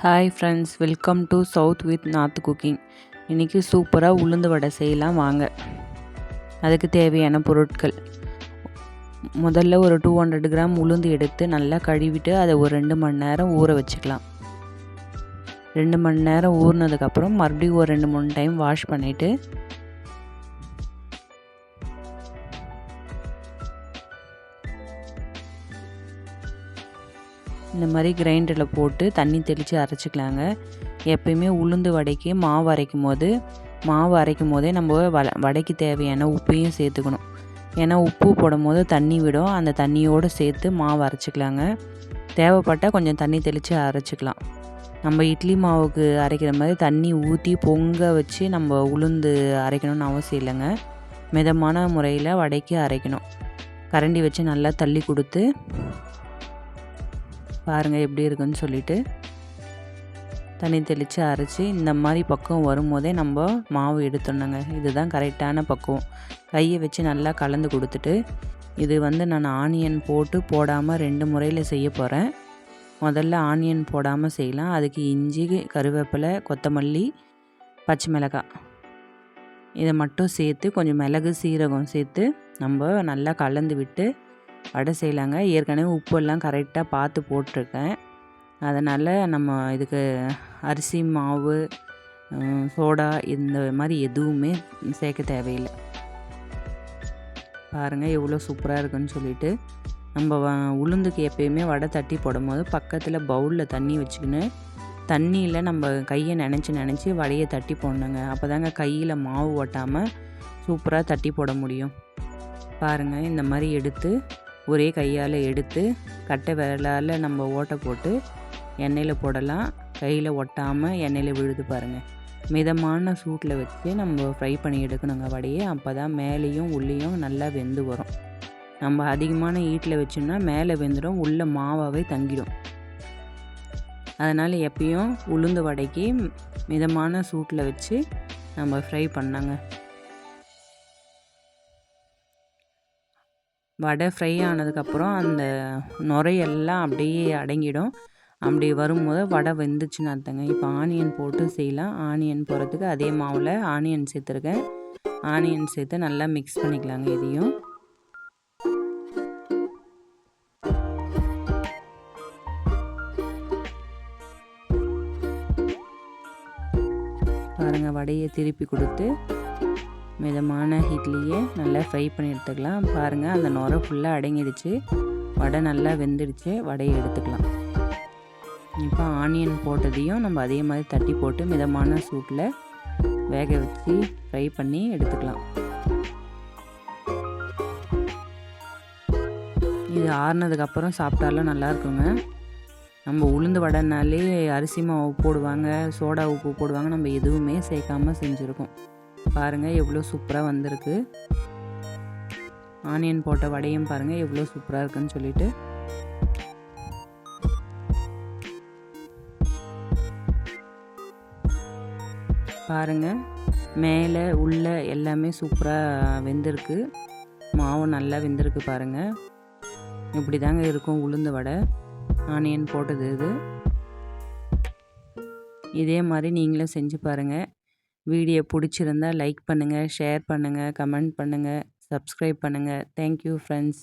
Hi friends, welcome to south with north cooking. இன்றைக்கி சூப்பராக உளுந்து வடை செய்யலாம் வாங்க. அதுக்கு தேவையான பொருட்கள்: முதல்ல ஒரு 200 கிராம் உளுந்து எடுத்து நல்லா கழுவிட்டு அதை ஒரு 2 மணி நேரம் ஊற வச்சுக்கலாம். 2 மணி நேரம் ஊறினதுக்கப்புறம் மறுபடியும் ஒரு 2-3 டைம் வாஷ் பண்ணிவிட்டு இந்த மாதிரி கிரைண்டரில் போட்டு தண்ணி தெளித்து அரைச்சிக்கலாங்க. எப்பயுமே உளுந்து வடைக்கு மாவு அரைக்கும் போதே நம்ம வடைக்கு தேவையான உப்பையும் சேர்த்துக்கணும். ஏன்னா உப்பு போடும் போது தண்ணி விடும், அந்த தண்ணியோடு சேர்த்து மாவு அரைச்சிக்கலாங்க. தேவைப்பட்டால் கொஞ்சம் தண்ணி தெளித்து அரைச்சிக்கலாம். நம்ம இட்லி மாவுக்கு அரைக்கிற மாதிரி தண்ணி ஊற்றி பொங்க வச்சு நம்ம உளுந்து அரைக்கணும்னு அவசியம் இல்லைங்க. மிதமான முறையில் வடைக்கு அரைக்கணும். கரண்டி வச்சு நல்லா தள்ளி கொடுத்து பாருங்கள் எப்படி இருக்குன்னு சொல்லிவிட்டு தண்ணி தெளித்து அரைச்சி இந்த மாதிரி பக்குவம் வரும்போதே நம்ம மாவு எடுத்துடணுங்க. இதுதான் கரெக்டான பக்குவம். கையை வச்சு நல்லா கலந்து கொடுத்துட்டு, இது நான் ஆனியன் போடாமல் 2 முறையில் செய்ய போகிறேன். முதல்ல ஆனியன் போடாமல் செய்யலாம். அதுக்கு இஞ்சி, கருவேப்பிலை, கொத்தமல்லி, பச்சை மிளகாய் இதை மட்டும் சேர்த்து கொஞ்சம் மிளகு, சீரகம் சேர்த்து நம்ம நல்லா கலந்து விட்டு வடை செய்யலாங்க. ஏற்கனவே உப்பெல்லாம் கரெக்டாக பார்த்து போட்டிருக்கேன். அதனால் நம்ம இதுக்கு அரிசி மாவு, சோடா இந்த மாதிரி எதுவுமே சேர்க்க தேவையில்லை. பாருங்கள் எவ்வளோ சூப்பராக இருக்குன்னு சொல்லிட்டு. நம்ம உளுந்துக்கு எப்பயுமே வடை தட்டி போடும்போது பக்கத்தில் பவுலில் தண்ணி வச்சுக்கின்னு தண்ணியில் நம்ம கையை நினச்சி வடையை தட்டி போடணுங்க. அப்போ தாங்க கையில் மாவு ஒட்டாமல் சூப்பராக தட்டி போட முடியும். பாருங்கள் இந்த மாதிரி எடுத்து ஒரே கையால் எடுத்து கட்டை விரலால் நம்ம ஓட்டை போட்டு எண்ணெயில் போடலாம். கையில் ஒட்டாமல் எண்ணெயில் விழுது பாருங்கள். மிதமான சூட்டில் வச்சு நம்ம ஃப்ரை பண்ணி எடுக்கணுங்க வடையை. அப்போ தான் மேலேயும் உள்ளேயும் நல்லா வெந்து வரும். நம்ம அதிகமான ஹீட்டில் வச்சோம்னா மேலே வெந்துடும், உள்ளே மாவாகவே தங்கிடும். அதனால் எப்பயும் உளுந்து வடைக்கு மிதமான சூட்டில் வச்சு நம்ம ஃப்ரை பண்ணாங்க. வடை ஃப்ரை ஆனதுக்கப்புறம் அந்த நுரையெல்லாம் அப்படியே அடங்கிடும். அப்படி வரும்போது வடை வெந்துச்சுன்னு அர்த்தங்க. இப்போ ஆனியன் போட்டு செய்யலாம். ஆனியன் போடுறதுக்கு அதே மாவில் ஆனியன் சேர்த்துருக்கேன். ஆனியன் சேர்த்து நல்லா மிக்ஸ் பண்ணிக்கலாங்க. இதையும் பாருங்கள், வடையை திருப்பி கொடுத்து மிதமான ஹீட்லேயே நல்லா ஃப்ரை பண்ணி எடுத்துக்கலாம். பாருங்கள் அந்த நுரை ஃபுல்லாக அடங்கிடுச்சு, வடை நல்லா வெந்துடுச்சு. வடையை எடுத்துக்கலாம். இப்போ ஆனியன் போட்டதையும் நம்ம அதே மாதிரி தட்டி போட்டு மிதமான சூட்டில் வேக வச்சு ஃப்ரை பண்ணி எடுத்துக்கலாம். இது ஆறுனதுக்கப்புறம் சாப்பிட்டாலும் நல்லா இருக்குங்க. நம்ம உளுந்து வடைனாலே அரிசி மாவு போடுவாங்க, சோடா உப்பு போடுவாங்க, நம்ம எதுவுமே சேர்க்காமல் செஞ்சுருக்கோம். பாருங்கள் எவ்வளோ சூப்பராக வந்திருக்கு. ஆனியன் போட்ட வடையும் பாருங்கள் எவ்வளோ சூப்பராக இருக்குன்னு சொல்லிட்டு. பாருங்கள் மேலே உள்ள எல்லாமே சூப்பராக வெந்திருக்கு. மாவு நல்லா வெந்திருக்கு பாருங்கள். இப்படி தாங்க இருக்கும் உளுந்து வடை. ஆனியன் போட்டது இது. இதே மாதிரி நீங்களும் செஞ்சு பாருங்கள். வீடியோ பிடிச்சிருந்தால் லைக் பண்ணுங்கள், ஷேர் பண்ணுங்கள், கமெண்ட் பண்ணுங்கள், சப்ஸ்கிரைப் பண்ணுங்கள். Thank you friends.